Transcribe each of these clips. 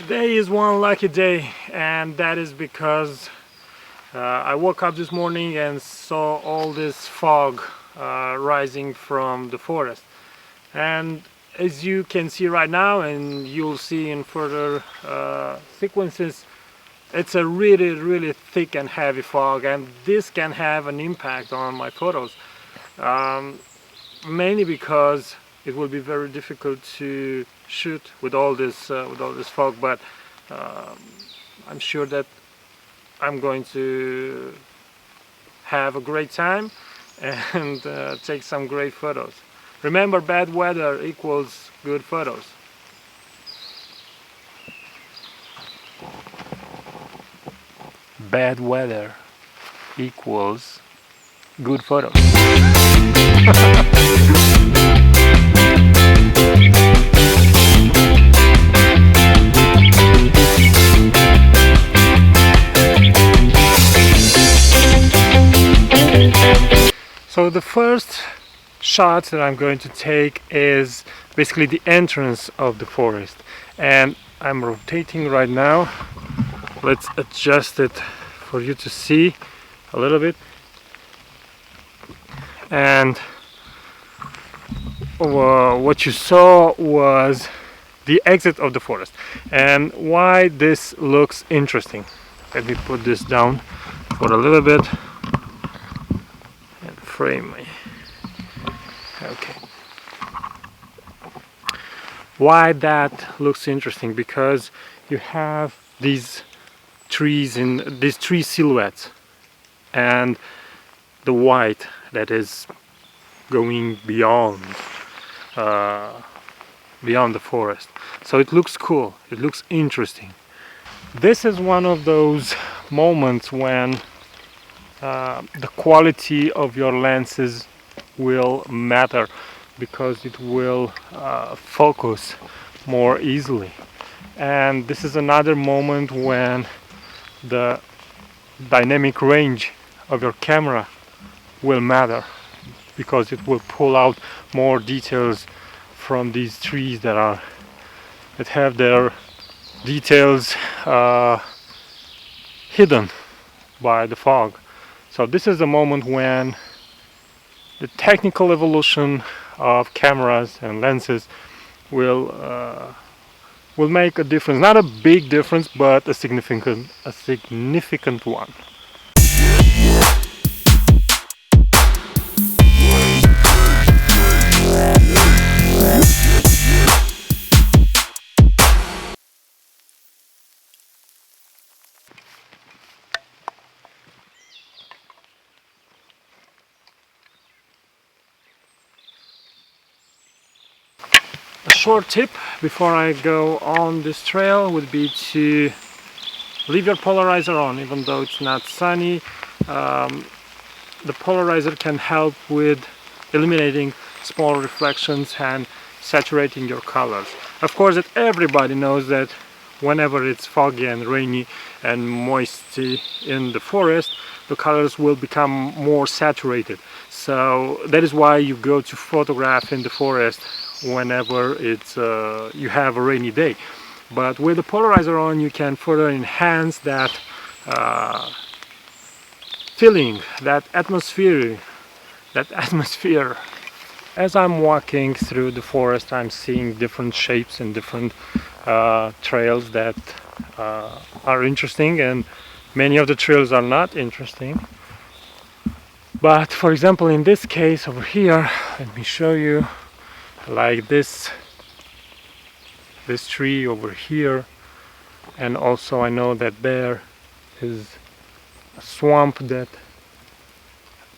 Today is one lucky day, and that is because I woke up this morning and saw all this fog rising from the forest. And as you can see right now, and you'll see in further sequences, it's a really thick and heavy fog, and this can have an impact on my photos. Mainly because it will be very difficult to shoot with all this fog, but I'm sure that I'm going to have a great time and take some great photos. Remember, bad weather equals good photos. Bad weather equals good photos. So the first shot that I'm going to take is basically the entrance of the forest, and I'm rotating right now. Let's adjust it for you to see a little bit. And what you saw was the exit of the forest. And why this looks interesting, let me put this down for a little bit and frame me. Okay. Why that looks interesting? Because you have these trees in these three silhouettes, and the white that is going beyond the forest. So it looks cool, it looks interesting. This is one of those moments when the quality of your lenses will matter, because it will focus more easily. And this is another moment when the dynamic range of your camera will matter, because it will pull out more details from these trees that have their details hidden by the fog. So this is the moment when the technical evolution of cameras and lenses will make a difference. Not a big difference, but a significant one. A short tip before I go on this trail would be to leave your polarizer on, even though it's not sunny. The polarizer can help with eliminating small reflections and saturating your colors. Of course, that everybody knows that whenever it's foggy and rainy and moisty in the forest, the colors will become more saturated. So that is why you go to photograph in the forest whenever it's you have a rainy day. But with the polarizer on, you can further enhance that feeling, that atmosphere. As I'm walking through the forest, I'm seeing different shapes and different trails that are interesting, and many of the trails are not interesting. But for example, in this case over here, let me show you, like this tree over here, and also I know that there is a swamp that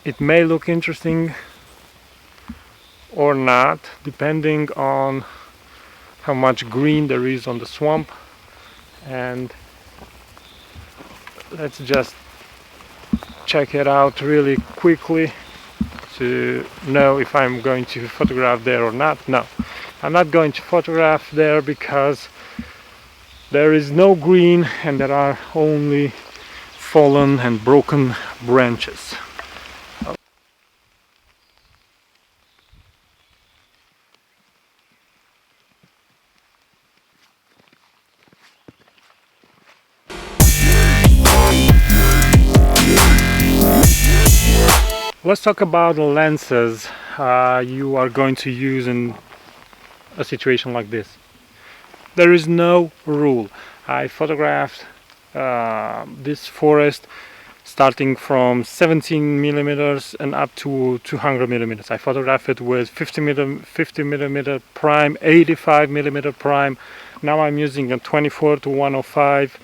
it may look interesting or not, depending on how much green there is on the swamp. And let's just check it out really quickly to know if I'm going to photograph there or not. No, I'm not going to photograph there because there is no green and there are only fallen and broken branches. Let's talk about the lenses you are going to use in a situation like this. There is no rule. I photographed this forest starting from 17 millimeters and up to 200 millimeters. I photographed it with 50 millimeter prime, 85 millimeter prime. Now I'm using a 24 to 105.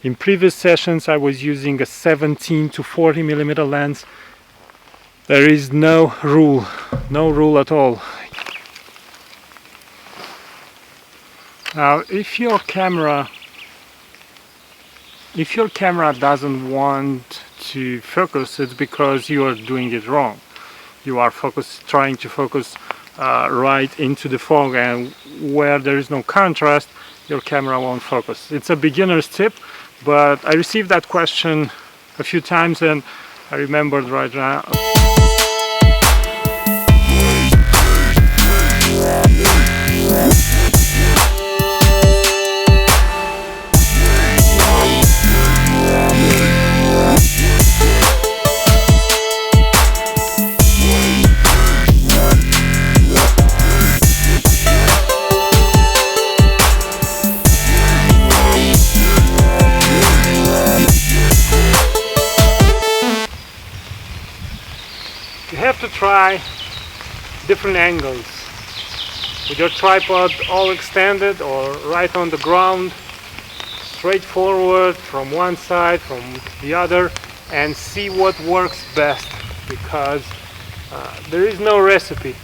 In previous sessions I was using a 17 to 40 millimeter lens. There is no rule at all. Now if your camera doesn't want to focus, it's because you are doing it wrong. You are trying to focus right into the fog, and where there is no contrast, your camera won't focus. It's a beginner's tip, but I received that question a few times and I remembered right now. You have to try different angles with your tripod all extended or right on the ground, straight forward from one side, from the other, and see what works best, because there is no recipe.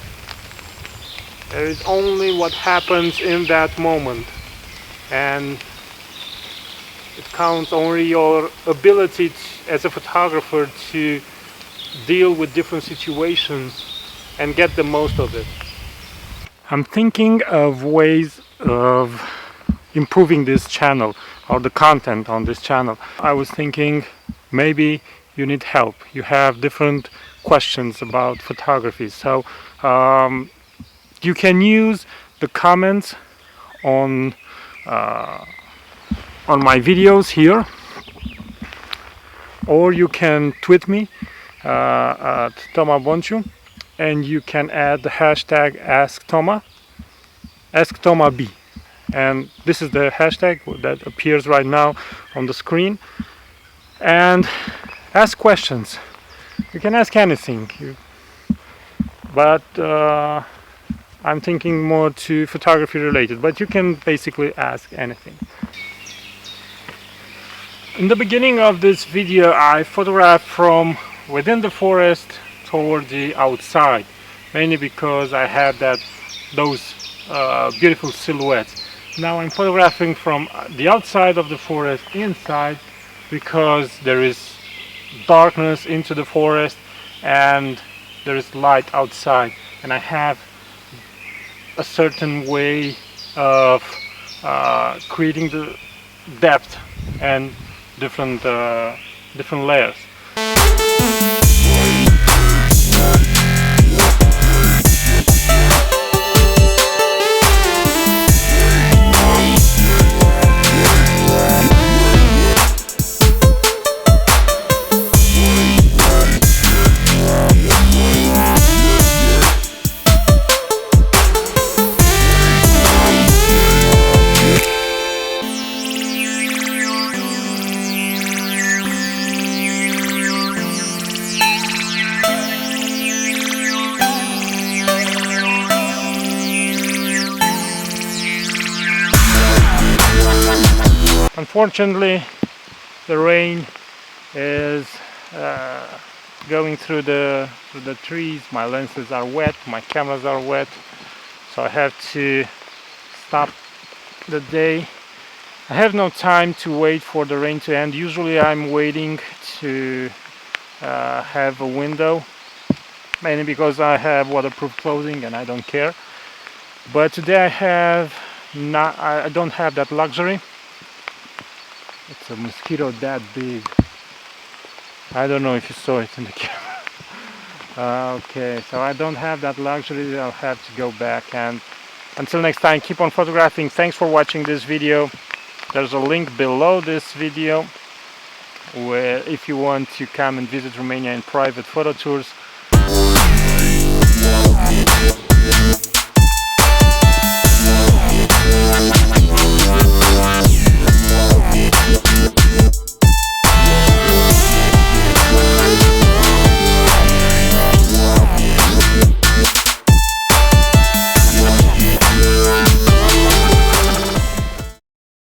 There is only what happens in that moment, and it counts only your ability as a photographer to deal with different situations and get the most of it. I'm thinking of ways of improving this channel or the content on this channel. I was thinking maybe you need help. You have different questions about photography, so you can use the comments on my videos here, or you can tweet me at Toma Bonciu, and you can add the hashtag AskTomaB, and this is the hashtag that appears right now on the screen, and ask questions. You can ask anything, but I'm thinking more to photography related, but you can basically ask anything. In the beginning of this video I photographed from within the forest toward the outside, mainly because I had those beautiful silhouettes. Now I'm photographing from the outside of the forest inside, because there is darkness into the forest and there is light outside, and I have a certain way of creating the depth and different layers. Unfortunately, the rain is going through the trees. My lenses are wet, my cameras are wet, so I have to stop the day. I have no time to wait for the rain to end. Usually I'm waiting to have a window, mainly because I have waterproof clothing and I don't care. But today I don't have that luxury. It's a mosquito that big. I don't know if you saw it in the camera. Okay, so I don't have that luxury. I'll have to go back, and until next time, keep on photographing. Thanks for watching this video. There's a link below this video where if you want to come and visit Romania in private photo tours,